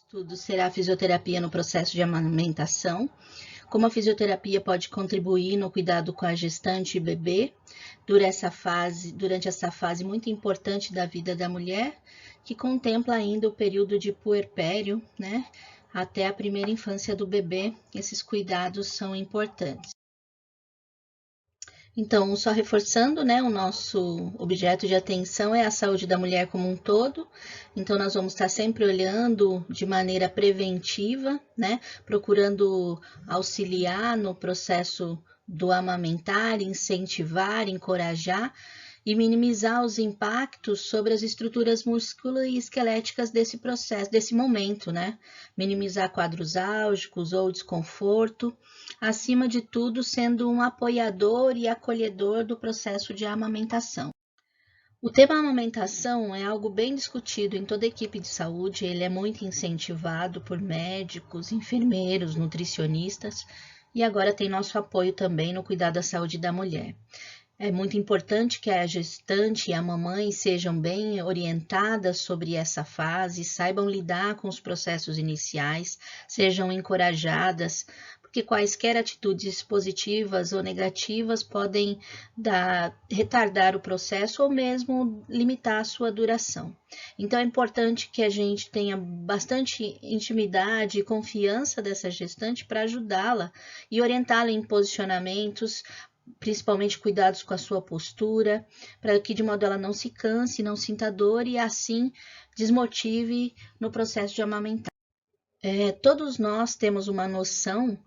Estudo será a fisioterapia no processo de amamentação, como a fisioterapia pode contribuir no cuidado com a gestante e bebê durante essa fase muito importante da vida da mulher, que contempla ainda o período de puerpério, né, até a primeira infância do bebê. Esses cuidados são importantes. Então, só reforçando, né, o nosso objeto de atenção é a saúde da mulher como um todo. Então, nós vamos estar sempre olhando de maneira preventiva, né, procurando auxiliar no processo do amamentar, incentivar, encorajar e minimizar os impactos sobre as estruturas musculoesqueléticas desse processo, desse momento, né? Minimizar quadros álgicos ou desconforto, acima de tudo, sendo um apoiador e acolhedor do processo de amamentação. O tema amamentação é algo bem discutido em toda a equipe de saúde, ele é muito incentivado por médicos, enfermeiros, nutricionistas e agora tem nosso apoio também no cuidado da saúde da mulher. É muito importante que a gestante e a mamãe sejam bem orientadas sobre essa fase, saibam lidar com os processos iniciais, sejam encorajadas, porque quaisquer atitudes positivas ou negativas podem retardar o processo ou mesmo limitar a sua duração. Então é importante que a gente tenha bastante intimidade e confiança dessa gestante para ajudá-la e orientá-la em posicionamentos, principalmente cuidados com a sua postura, para que de modo ela não se canse, não sinta dor e assim desmotive no processo de amamentar. Todos nós temos uma noção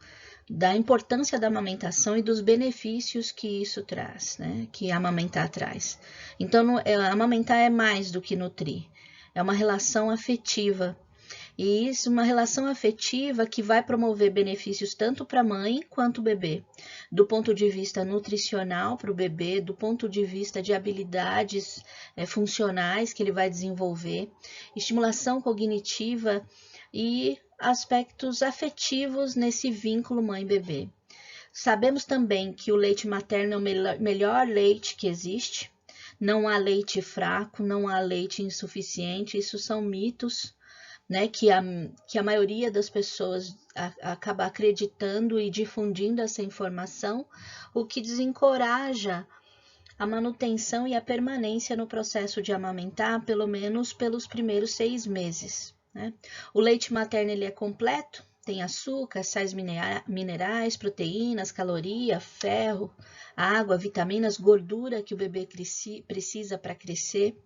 da importância da amamentação e dos benefícios que isso traz, né? Que amamentar traz. Então, amamentar é mais do que nutrir, é uma relação afetiva. E isso, uma relação afetiva que vai promover benefícios tanto para a mãe quanto o bebê, do ponto de vista nutricional para o bebê, do ponto de vista de habilidades funcionais que ele vai desenvolver, estimulação cognitiva e aspectos afetivos nesse vínculo mãe-bebê. Sabemos também que o leite materno é o melhor leite que existe, não há leite fraco, não há leite insuficiente, isso são mitos, né, que a maioria das pessoas acaba acreditando e difundindo essa informação, o que desencoraja a manutenção e a permanência no processo de amamentar, pelo menos pelos primeiros 6 meses. Né? O leite materno ele é completo, tem açúcar, sais minerais, proteínas, caloria, ferro, água, vitaminas, gordura que o bebê precisa para crescer.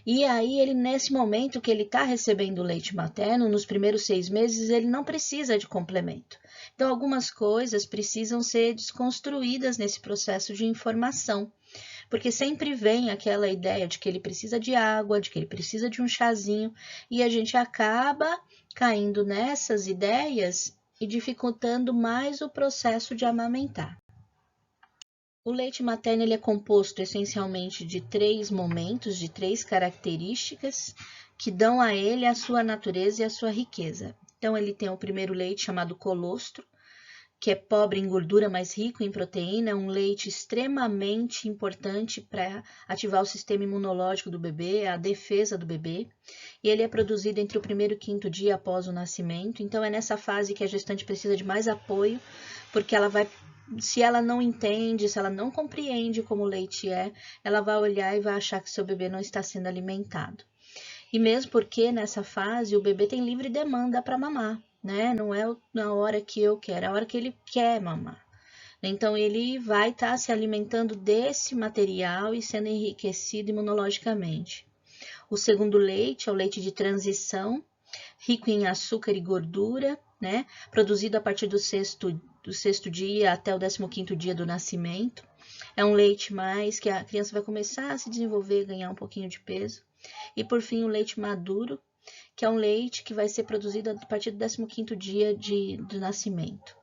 E aí, nesse momento que ele está recebendo o leite materno, nos primeiros 6 meses, ele não precisa de complemento. Então, algumas coisas precisam ser desconstruídas nesse processo de informação, porque sempre vem aquela ideia de que ele precisa de água, de que ele precisa de um chazinho, e a gente acaba caindo nessas ideias e dificultando mais o processo de amamentar. O leite materno ele é composto essencialmente de 3 momentos, de 3 características que dão a ele a sua natureza e a sua riqueza. Então, ele tem o primeiro leite chamado colostro, que é pobre em gordura, mas rico em proteína, é um leite extremamente importante para ativar o sistema imunológico do bebê, a defesa do bebê. E ele é produzido entre o primeiro e o 5º dia após o nascimento. Então, é nessa fase que a gestante precisa de mais apoio, porque se ela não entende, se ela não compreende como o leite é, ela vai olhar e vai achar que seu bebê não está sendo alimentado. E mesmo porque nessa fase o bebê tem livre demanda para mamar, né? Não é na hora que eu quero, é a hora que ele quer mamar. Então ele vai estar se alimentando desse material e sendo enriquecido imunologicamente. O segundo leite é o leite de transição, rico em açúcar e gordura, né? Produzido a partir do sexto dia até o 15º dia do nascimento. É um leite mais que a criança vai começar a se desenvolver, ganhar um pouquinho de peso. E por fim o leite maduro, que é um leite que vai ser produzido a partir do 15º dia do nascimento.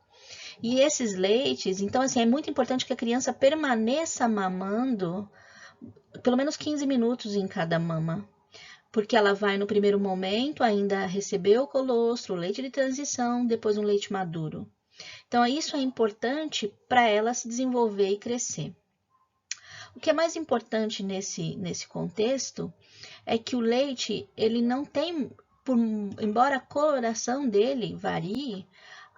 E esses leites, então assim, é muito importante que a criança permaneça mamando pelo menos 15 minutos em cada mama, porque ela vai no primeiro momento ainda receber o colostro, o leite de transição, depois um leite maduro. Então, isso é importante para ela se desenvolver e crescer. O que é mais importante nesse contexto é que o leite, ele não tem embora a coloração dele varie,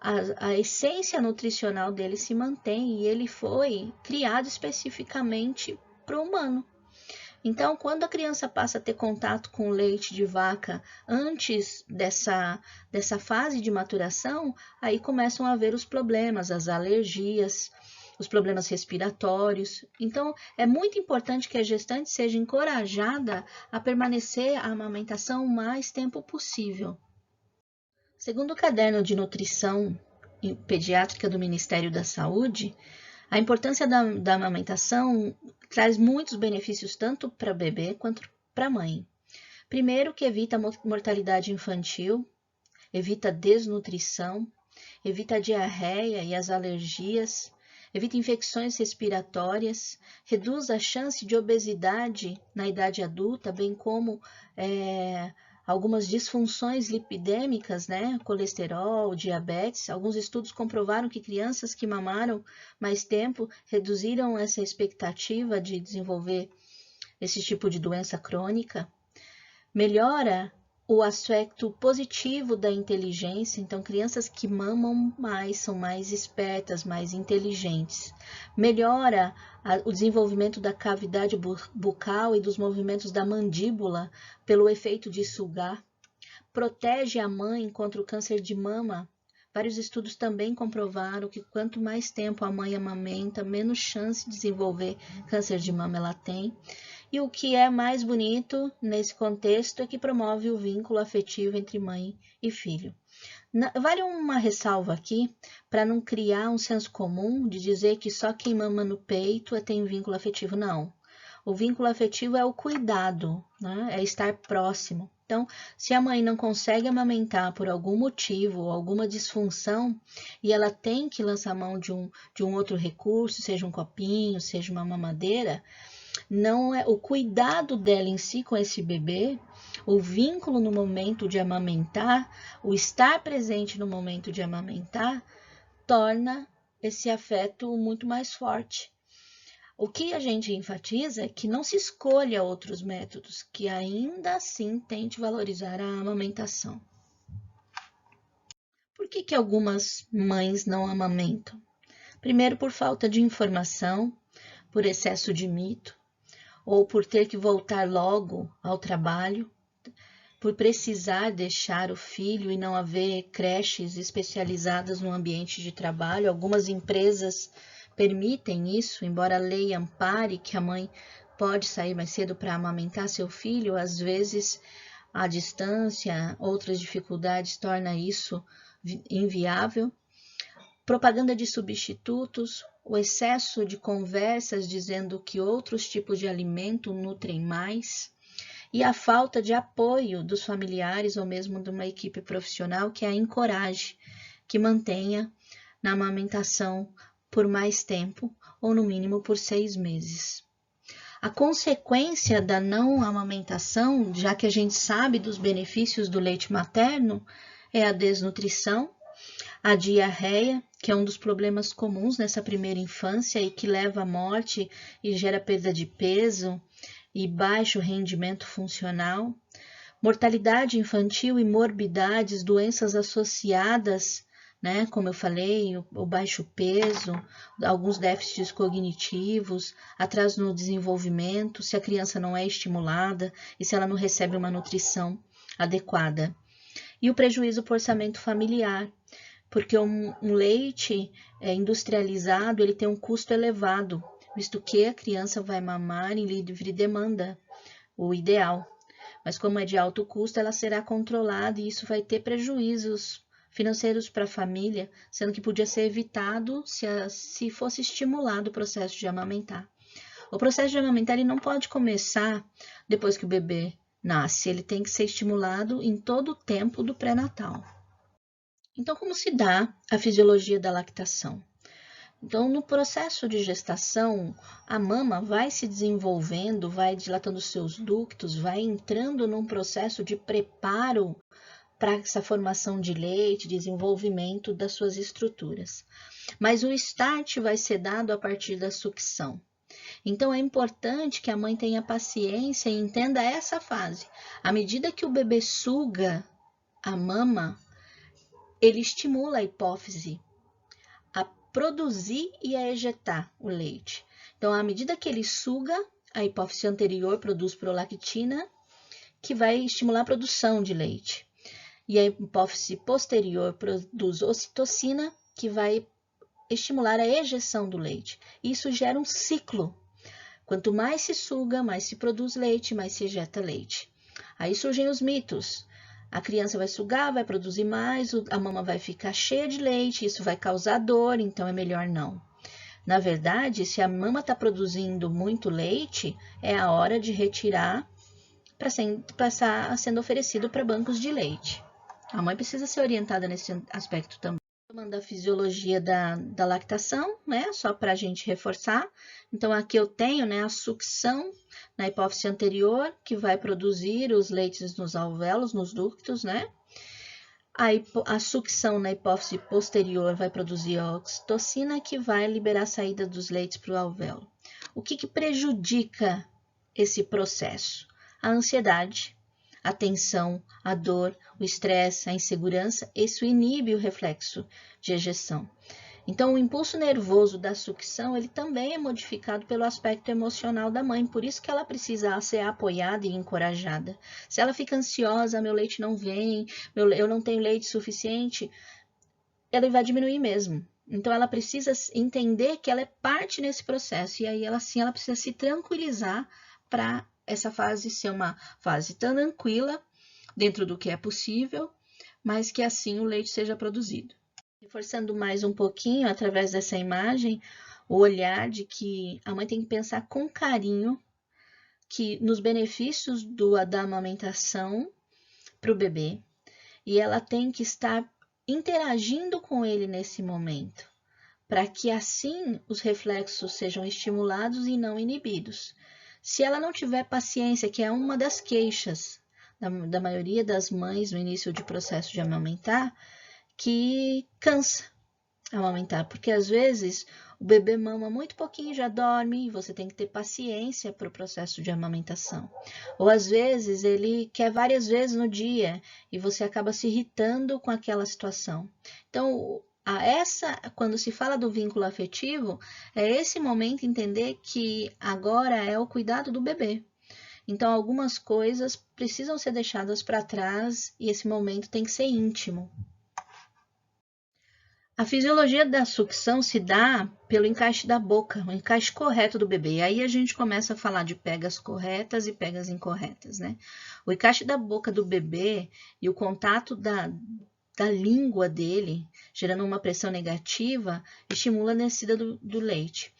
a essência nutricional dele se mantém e ele foi criado especificamente para o humano. Então, quando a criança passa a ter contato com o leite de vaca antes dessa fase de maturação, aí começam a haver os problemas, as alergias, os problemas respiratórios. Então, é muito importante que a gestante seja encorajada a permanecer a amamentação o mais tempo possível. Segundo o caderno de nutrição pediátrica do Ministério da Saúde, a importância da amamentação traz muitos benefícios tanto para o bebê quanto para a mãe. Primeiro, que evita a mortalidade infantil, evita a desnutrição, evita a diarreia e as alergias, evita infecções respiratórias, reduz a chance de obesidade na idade adulta, bem como algumas disfunções lipidêmicas, né? Colesterol, diabetes. Alguns estudos comprovaram que crianças que mamaram mais tempo reduziram essa expectativa de desenvolver esse tipo de doença crônica. Melhora o aspecto positivo da inteligência, então crianças que mamam mais são mais espertas, mais inteligentes. Melhora o desenvolvimento da cavidade bucal e dos movimentos da mandíbula pelo efeito de sugar. Protege a mãe contra o câncer de mama. Vários estudos também comprovaram que quanto mais tempo a mãe amamenta, menos chance de desenvolver câncer de mama ela tem. E o que é mais bonito nesse contexto é que promove o vínculo afetivo entre mãe e filho. Vale uma ressalva aqui para não criar um senso comum de dizer que só quem mama no peito tem vínculo afetivo. Não. O vínculo afetivo é o cuidado, né? É estar próximo. Então, se a mãe não consegue amamentar por algum motivo ou alguma disfunção e ela tem que lançar mão de um outro recurso, seja um copinho, seja uma mamadeira, não é o cuidado dela em si com esse bebê, o vínculo no momento de amamentar, o estar presente no momento de amamentar, torna esse afeto muito mais forte. O que a gente enfatiza é que não se escolha outros métodos, que ainda assim tente valorizar a amamentação. Por que algumas mães não amamentam? Primeiro, por falta de informação, por excesso de mito, ou por ter que voltar logo ao trabalho, por precisar deixar o filho e não haver creches especializadas no ambiente de trabalho. Algumas empresas permitem isso, embora a lei ampare que a mãe pode sair mais cedo para amamentar seu filho, às vezes a distância, outras dificuldades tornam isso inviável. Propaganda de substitutos, o excesso de conversas dizendo que outros tipos de alimento nutrem mais, e a falta de apoio dos familiares ou mesmo de uma equipe profissional que a encoraje, que mantenha na amamentação por mais tempo, ou no mínimo por 6 meses. A consequência da não amamentação, já que a gente sabe dos benefícios do leite materno, é a desnutrição, a diarreia, que é um dos problemas comuns nessa primeira infância e que leva à morte e gera perda de peso e baixo rendimento funcional, mortalidade infantil e morbidades, doenças associadas, né, como eu falei, o baixo peso, alguns déficits cognitivos, atraso no desenvolvimento, se a criança não é estimulada e se ela não recebe uma nutrição adequada. E o prejuízo para o orçamento familiar, porque um leite industrializado ele tem um custo elevado, visto que a criança vai mamar em livre demanda, o ideal. Mas como é de alto custo, ela será controlada e isso vai ter prejuízos financeiros para a família, sendo que podia ser evitado se fosse estimulado o processo de amamentar. O processo de amamentar ele não pode começar depois que o bebê nasce, ele tem que ser estimulado em todo o tempo do pré-natal. Então, como se dá a fisiologia da lactação? Então, no processo de gestação, a mama vai se desenvolvendo, vai dilatando seus ductos, vai entrando num processo de preparo para essa formação de leite, desenvolvimento das suas estruturas. Mas o start vai ser dado a partir da sucção. Então, é importante que a mãe tenha paciência e entenda essa fase. À medida que o bebê suga a mama, ele estimula a hipófise a produzir e a ejetar o leite. Então, à medida que ele suga, a hipófise anterior produz prolactina, que vai estimular a produção de leite. E a hipófise posterior produz ocitocina, que vai estimular a ejeção do leite. Isso gera um ciclo. Quanto mais se suga, mais se produz leite, mais se ejeta leite. Aí surgem os mitos. A criança vai sugar, vai produzir mais, a mama vai ficar cheia de leite, isso vai causar dor, então é melhor não. Na verdade, se a mama está produzindo muito leite, é a hora de retirar para estar sendo oferecido para bancos de leite. A mãe precisa ser orientada nesse aspecto também. Tomando a fisiologia da lactação, né? Só para a gente reforçar. Então, aqui eu tenho, né, a sucção na hipófise anterior, que vai produzir os leites nos alvéolos, nos ductos, né? A sucção na hipófise posterior vai produzir a ocitocina, que vai liberar a saída dos leites para o alvéolo. O que prejudica esse processo? A ansiedade, a tensão, a dor, o estresse, a insegurança, isso inibe o reflexo de ejeção. Então, o impulso nervoso da sucção, ele também é modificado pelo aspecto emocional da mãe, por isso que ela precisa ser apoiada e encorajada. Se ela fica ansiosa, meu leite não vem, eu não tenho leite suficiente, ela vai diminuir mesmo. Então, ela precisa entender que ela é parte nesse processo, e aí ela precisa se tranquilizar para essa fase ser uma fase tranquila, dentro do que é possível, mas que assim o leite seja produzido. Reforçando mais um pouquinho, através dessa imagem, o olhar de que a mãe tem que pensar com carinho que nos benefícios da amamentação para o bebê, e ela tem que estar interagindo com ele nesse momento, para que assim os reflexos sejam estimulados e não inibidos. Se ela não tiver paciência, que é uma das queixas da maioria das mães no início de processo de amamentar, que cansa amamentar, porque às vezes o bebê mama muito pouquinho e já dorme, e você tem que ter paciência para o processo de amamentação. Ou às vezes ele quer várias vezes no dia e você acaba se irritando com aquela situação. Então, quando se fala do vínculo afetivo, é esse momento entender que agora é o cuidado do bebê. Então, algumas coisas precisam ser deixadas para trás e esse momento tem que ser íntimo. A fisiologia da sucção se dá pelo encaixe da boca, o encaixe correto do bebê. E aí a gente começa a falar de pegas corretas e pegas incorretas, né? O encaixe da boca do bebê e o contato da língua dele, gerando uma pressão negativa, estimula a descida do leite.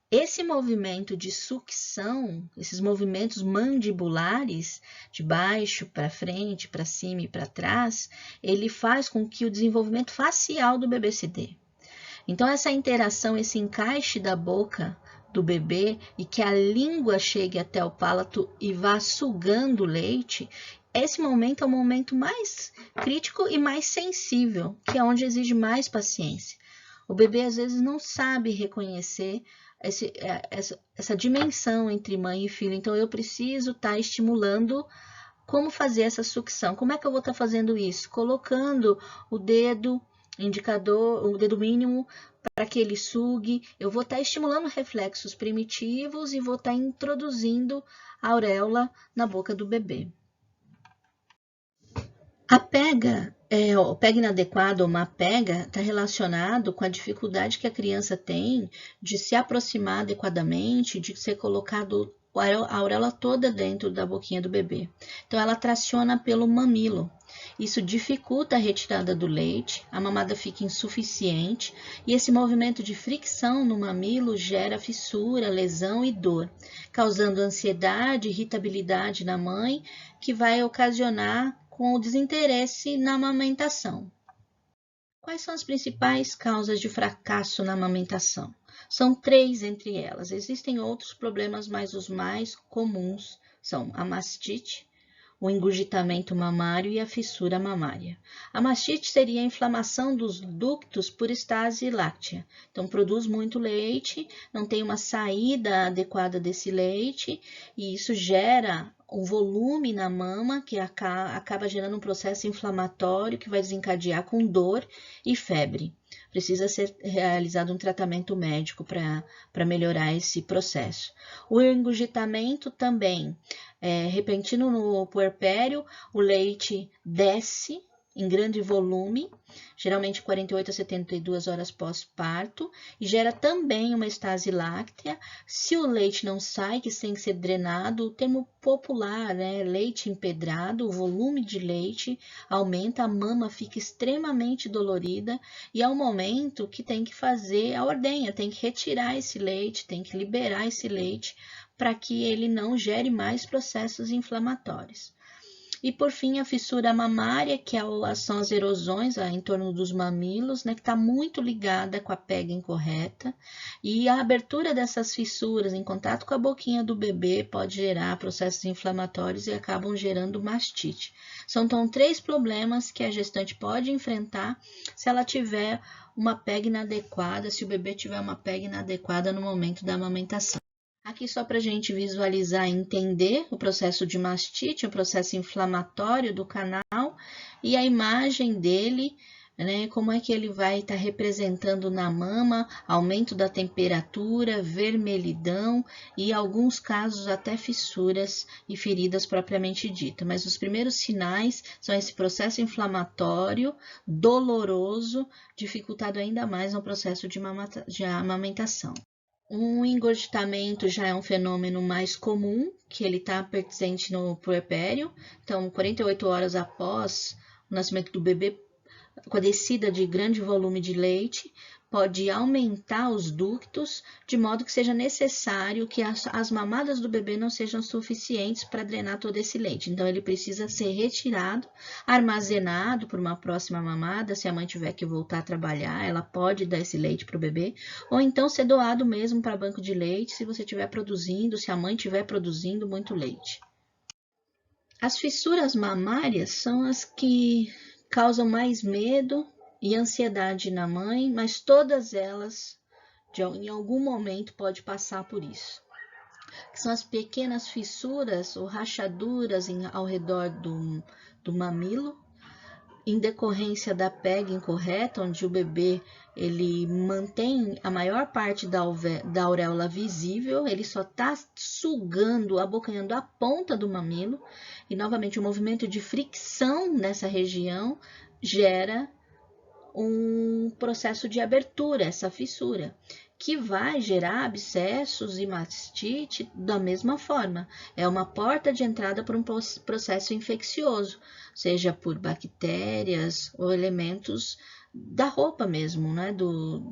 Esse movimento de sucção, esses movimentos mandibulares, de baixo para frente, para cima e para trás, ele faz com que o desenvolvimento facial do bebê se dê. Então, essa interação, esse encaixe da boca do bebê e que a língua chegue até o palato e vá sugando o leite, esse momento é o momento mais crítico e mais sensível, que é onde exige mais paciência. O bebê, às vezes, não sabe reconhecer essa dimensão entre mãe e filho. Então, eu preciso estar estimulando como fazer essa sucção. Como é que eu vou estar fazendo isso? Colocando o dedo indicador, o dedo mínimo, para que ele sugue. Eu vou estar estimulando reflexos primitivos e vou estar introduzindo a auréola na boca do bebê. A pega, o pega inadequado ou má pega, está relacionado com a dificuldade que a criança tem de se aproximar adequadamente, de ser colocado a auréola toda dentro da boquinha do bebê. Então, ela traciona pelo mamilo. Isso dificulta a retirada do leite, a mamada fica insuficiente e esse movimento de fricção no mamilo gera fissura, lesão e dor, causando ansiedade, irritabilidade na mãe, que vai ocasionar com o desinteresse na amamentação. Quais são as principais causas de fracasso na amamentação? São 3 entre elas. Existem outros problemas, mas os mais comuns são a mastite, o engurgitamento mamário e a fissura mamária. A mastite seria a inflamação dos ductos por estase láctea. Então, produz muito leite, não tem uma saída adequada desse leite, e isso gera um volume na mama que acaba gerando um processo inflamatório que vai desencadear com dor e febre. Precisa ser realizado um tratamento médico para melhorar esse processo. O engurgitamento também repentino no puerpério, o leite desce em grande volume, geralmente 48 a 72 horas pós-parto, e gera também uma estase láctea. Se o leite não sai, que tem que ser drenado, o termo popular, né, leite empedrado, o volume de leite aumenta, a mama fica extremamente dolorida, e é o momento que tem que fazer a ordenha, tem que retirar esse leite, tem que liberar esse leite, para que ele não gere mais processos inflamatórios. E por fim, a fissura mamária, que são as erosões em torno dos mamilos, né, que está muito ligada com a pega incorreta. E a abertura dessas fissuras em contato com a boquinha do bebê pode gerar processos inflamatórios e acabam gerando mastite. São então 3 problemas que a gestante pode enfrentar se ela tiver uma pega inadequada, se o bebê tiver uma pega inadequada no momento da amamentação. Aqui só para a gente visualizar e entender o processo de mastite, o processo inflamatório do canal e a imagem dele, né, como é que ele vai estar representando na mama, aumento da temperatura, vermelhidão e, em alguns casos, até fissuras e feridas propriamente dita. Mas os primeiros sinais são esse processo inflamatório, doloroso, dificultado ainda mais no processo de amamentação. Um engurgitamento já é um fenômeno mais comum, que ele está presente no puerpério. Então, 48 horas após o nascimento do bebê, com a descida de grande volume de leite, pode aumentar os ductos, de modo que seja necessário que as mamadas do bebê não sejam suficientes para drenar todo esse leite. Então, ele precisa ser retirado, armazenado por uma próxima mamada. Se a mãe tiver que voltar a trabalhar, ela pode dar esse leite para o bebê, ou então ser doado mesmo para banco de leite, se você estiver produzindo, se a mãe estiver produzindo muito leite. As fissuras mamárias são as que causam mais medo e ansiedade na mãe, mas todas elas, em algum momento, pode passar por isso. São as pequenas fissuras ou rachaduras ao redor do mamilo, em decorrência da pega incorreta, onde o bebê ele mantém a maior parte da auréola visível, ele só está sugando, abocanhando a ponta do mamilo, e novamente o movimento de fricção nessa região gera um processo de abertura, essa fissura, que vai gerar abscessos e mastite da mesma forma. É uma porta de entrada para um processo infeccioso, seja por bactérias ou elementos da roupa mesmo, né,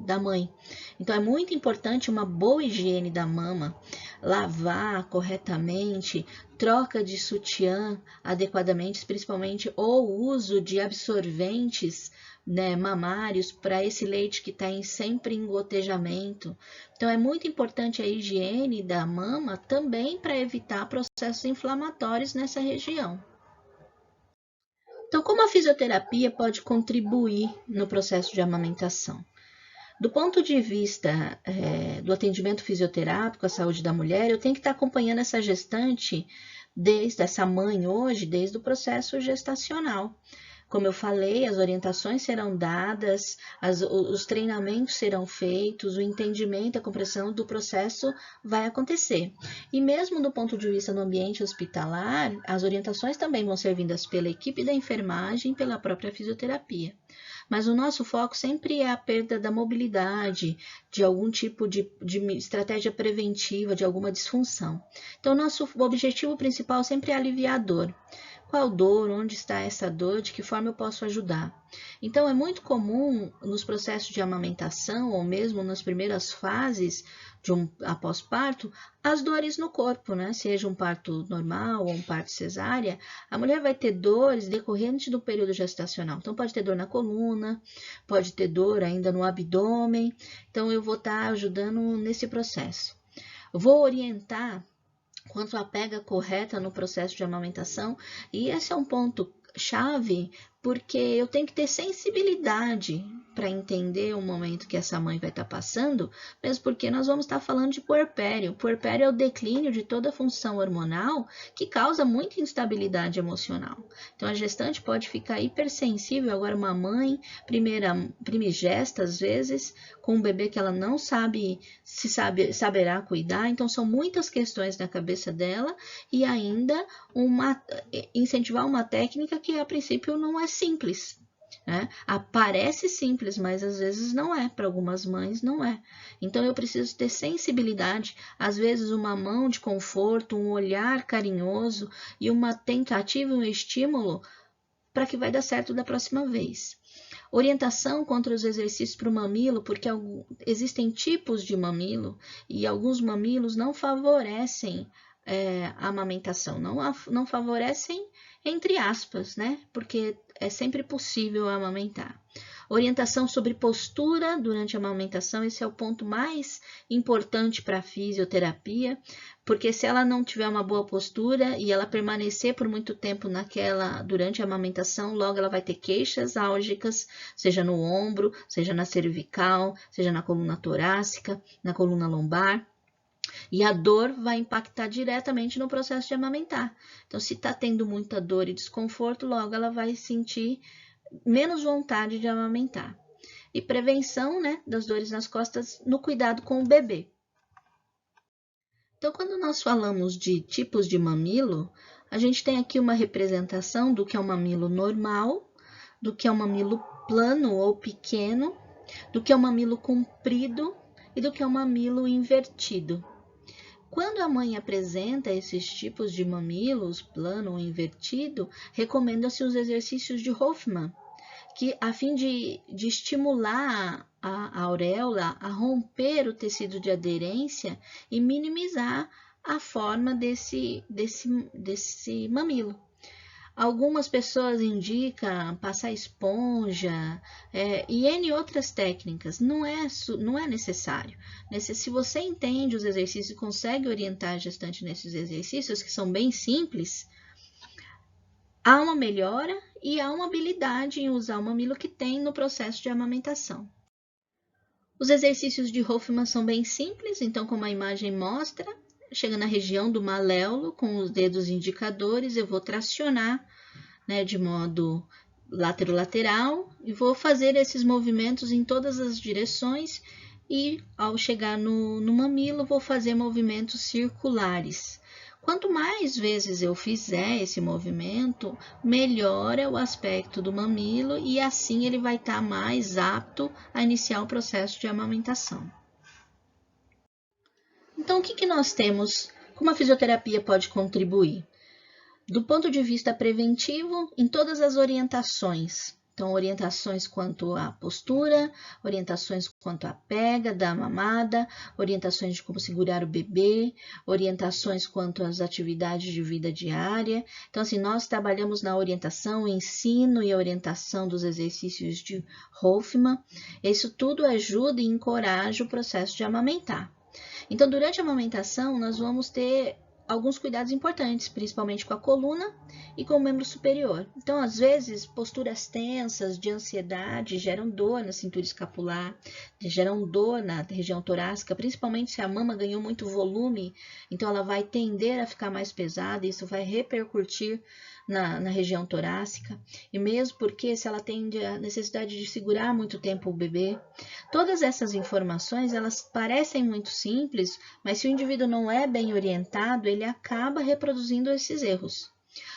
da mãe. Então, é muito importante uma boa higiene da mama, lavar corretamente, troca de sutiã adequadamente, principalmente, ou uso de absorventes, né, mamários para esse leite que está sempre em gotejamento. Então, é muito importante a higiene da mama também para evitar processos inflamatórios nessa região. Então, como a fisioterapia pode contribuir no processo de amamentação? Do ponto de vista do atendimento fisioterápico à saúde da mulher, eu tenho que estar acompanhando essa gestante, essa mãe hoje, desde o processo gestacional. Como eu falei, as orientações serão dadas, os treinamentos serão feitos, o entendimento, a compreensão do processo vai acontecer. E mesmo do ponto de vista do ambiente hospitalar, as orientações também vão ser vindas pela equipe da enfermagem e pela própria fisioterapia. Mas o nosso foco sempre é a perda da mobilidade, de algum tipo de estratégia preventiva, de alguma disfunção. Então, nosso objetivo principal sempre é aliviar a dor. Qual dor? Onde está essa dor? De que forma eu posso ajudar? Então, é muito comum nos processos de amamentação, ou mesmo nas primeiras fases após parto, as dores no corpo, né? Seja um parto normal ou um parto cesárea, a mulher vai ter dores decorrentes do período gestacional. Então, pode ter dor na coluna, pode ter dor ainda no abdômen. Então, eu vou estar ajudando nesse processo. Eu vou orientar quanto à pega correta no processo de amamentação, e esse é um ponto chave, porque eu tenho que ter sensibilidade para entender o momento que essa mãe vai estar passando, mesmo porque nós vamos estar falando de puerpério. O puerpério é o declínio de toda a função hormonal que causa muita instabilidade emocional. Então, a gestante pode ficar hipersensível. Agora, uma mãe primigesta, às vezes, com um bebê que ela não saberá cuidar. Então, são muitas questões na cabeça dela e ainda incentivar uma técnica que, a princípio, não é simples. Né? Parece simples, mas às vezes não é, para algumas mães não é. Então eu preciso ter sensibilidade, às vezes uma mão de conforto, um olhar carinhoso e uma tentativa, um estímulo para que vai dar certo da próxima vez. Orientação contra os exercícios para o mamilo, porque existem tipos de mamilo e alguns mamilos não favorecem a amamentação, não favorecem entre aspas, né? Porque é sempre possível amamentar. Orientação sobre postura durante a amamentação, esse é o ponto mais importante para a fisioterapia, porque se ela não tiver uma boa postura e ela permanecer por muito tempo durante a amamentação, logo ela vai ter queixas álgicas, seja no ombro, seja na cervical, seja na coluna torácica, na coluna lombar. E a dor vai impactar diretamente no processo de amamentar. Então, se está tendo muita dor e desconforto, logo ela vai sentir menos vontade de amamentar. E prevenção, né, das dores nas costas no cuidado com o bebê. Então, quando nós falamos de tipos de mamilo, a gente tem aqui uma representação do que é um mamilo normal, do que é um mamilo plano ou pequeno, do que é um mamilo comprido e do que é um mamilo invertido. Quando a mãe apresenta esses tipos de mamilos, plano ou invertido, recomenda-se os exercícios de Hoffman, que a fim de estimular a auréola a romper o tecido de aderência e minimizar a forma desse mamilo. Algumas pessoas indicam passar esponja e N outras técnicas. Não é necessário. Se você entende os exercícios e consegue orientar a gestante nesses exercícios, que são bem simples, há uma melhora e há uma habilidade em usar o mamilo que tem no processo de amamentação. Os exercícios de Hoffman são bem simples, então, como a imagem mostra, chega na região do maléolo, com os dedos indicadores, eu vou tracionar, né, de modo lateral e vou fazer esses movimentos em todas as direções e, ao chegar no mamilo, vou fazer movimentos circulares. Quanto mais vezes eu fizer esse movimento, melhora o aspecto do mamilo e assim ele vai estar mais apto a iniciar o processo de amamentação. Então, o que nós temos? Como a fisioterapia pode contribuir? Do ponto de vista preventivo, em todas as orientações. Então, orientações quanto à postura, orientações quanto à pega da mamada, orientações de como segurar o bebê, orientações quanto às atividades de vida diária. Então, assim, nós trabalhamos na orientação, ensino e orientação dos exercícios de Hoffman. Isso tudo ajuda e encoraja o processo de amamentar. Então, durante a amamentação, nós vamos ter alguns cuidados importantes, principalmente com a coluna e com o membro superior. Então, às vezes, posturas tensas de ansiedade geram dor na cintura escapular, geram dor na região torácica, principalmente se a mama ganhou muito volume, então ela vai tender a ficar mais pesada, e isso vai repercutir na região torácica, e mesmo porque se ela tem a necessidade de segurar muito tempo o bebê. Todas essas informações, elas parecem muito simples, mas se o indivíduo não é bem orientado, ele acaba reproduzindo esses erros.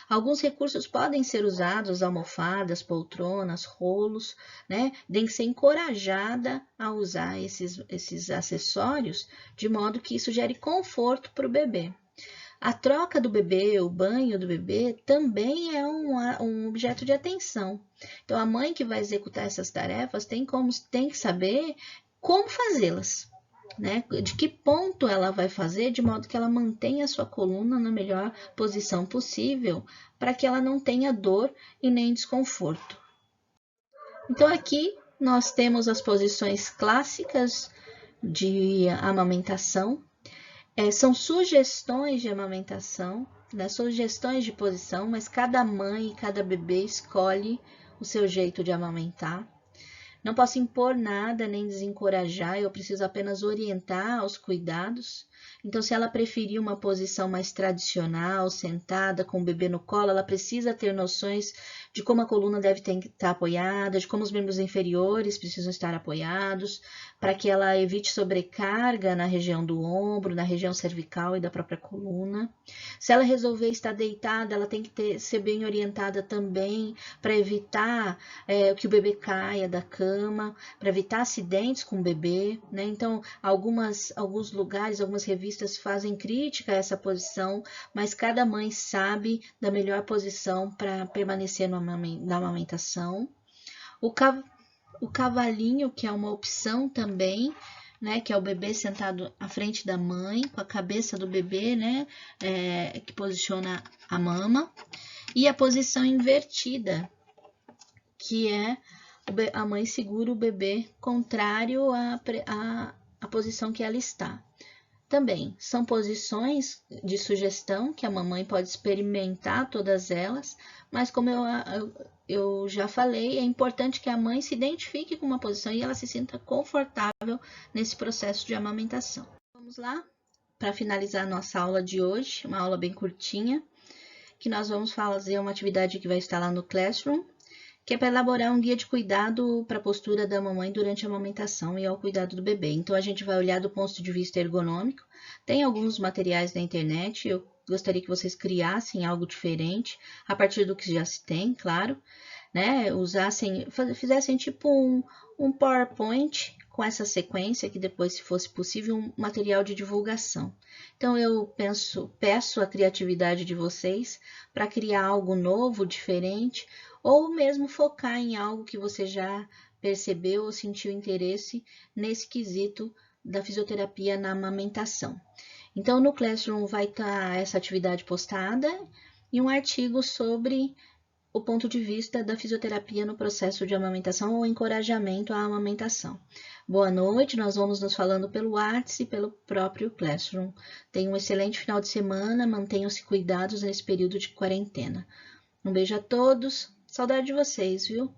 Alguns recursos podem ser usados, almofadas, poltronas, rolos, né? Tem que ser encorajada a usar esses acessórios, de modo que isso gere conforto para o bebê. A troca do bebê, o banho do bebê, também é um objeto de atenção. Então, a mãe que vai executar essas tarefas tem que saber como fazê-las, né? De que ponto ela vai fazer, de modo que ela mantenha a sua coluna na melhor posição possível, para que ela não tenha dor e nem desconforto. Então, aqui nós temos as posições clássicas de amamentação. São sugestões de amamentação, né? Sugestões de posição, mas cada mãe e cada bebê escolhe o seu jeito de amamentar. Não posso impor nada nem desencorajar, eu preciso apenas orientar aos cuidados. Então, se ela preferir uma posição mais tradicional, sentada com o bebê no colo, ela precisa ter noções de como a coluna deve estar apoiada, de como os membros inferiores precisam estar apoiados, para que ela evite sobrecarga na região do ombro, na região cervical e da própria coluna. Se ela resolver estar deitada, ela tem que ser bem orientada também para evitar que o bebê caia da cama, para evitar acidentes com o bebê, né? Então, alguns lugares, algumas revistas fazem crítica a essa posição, mas cada mãe sabe da melhor posição para permanecer na amamentação. O cavalinho, que é uma opção também, né, que é o bebê sentado à frente da mãe, com a cabeça do bebê, né, que posiciona a mama. E a posição invertida, que é a mãe segura o bebê contrário à posição que ela está. Também são posições de sugestão que a mamãe pode experimentar todas elas, mas como eu já falei, é importante que a mãe se identifique com uma posição e ela se sinta confortável nesse processo de amamentação. Vamos lá? Para finalizar a nossa aula de hoje, uma aula bem curtinha, que nós vamos fazer uma atividade que vai estar lá no Classroom, que é para elaborar um guia de cuidado para a postura da mamãe durante a amamentação e ao cuidado do bebê. Então, a gente vai olhar do ponto de vista ergonômico. Tem alguns materiais na internet, eu gostaria que vocês criassem algo diferente, a partir do que já se tem, claro, né? Fizessem tipo um PowerPoint com essa sequência, que depois, se fosse possível, um material de divulgação. Então, eu peço a criatividade de vocês para criar algo novo, diferente, ou mesmo focar em algo que você já percebeu ou sentiu interesse nesse quesito da fisioterapia na amamentação. Então, no Classroom vai estar essa atividade postada e um artigo sobre o ponto de vista da fisioterapia no processo de amamentação ou encorajamento à amamentação. Boa noite, nós vamos nos falando pelo WhatsApp e pelo próprio Classroom. Tenham um excelente final de semana, mantenham-se cuidados nesse período de quarentena. Um beijo a todos, saudade de vocês, viu?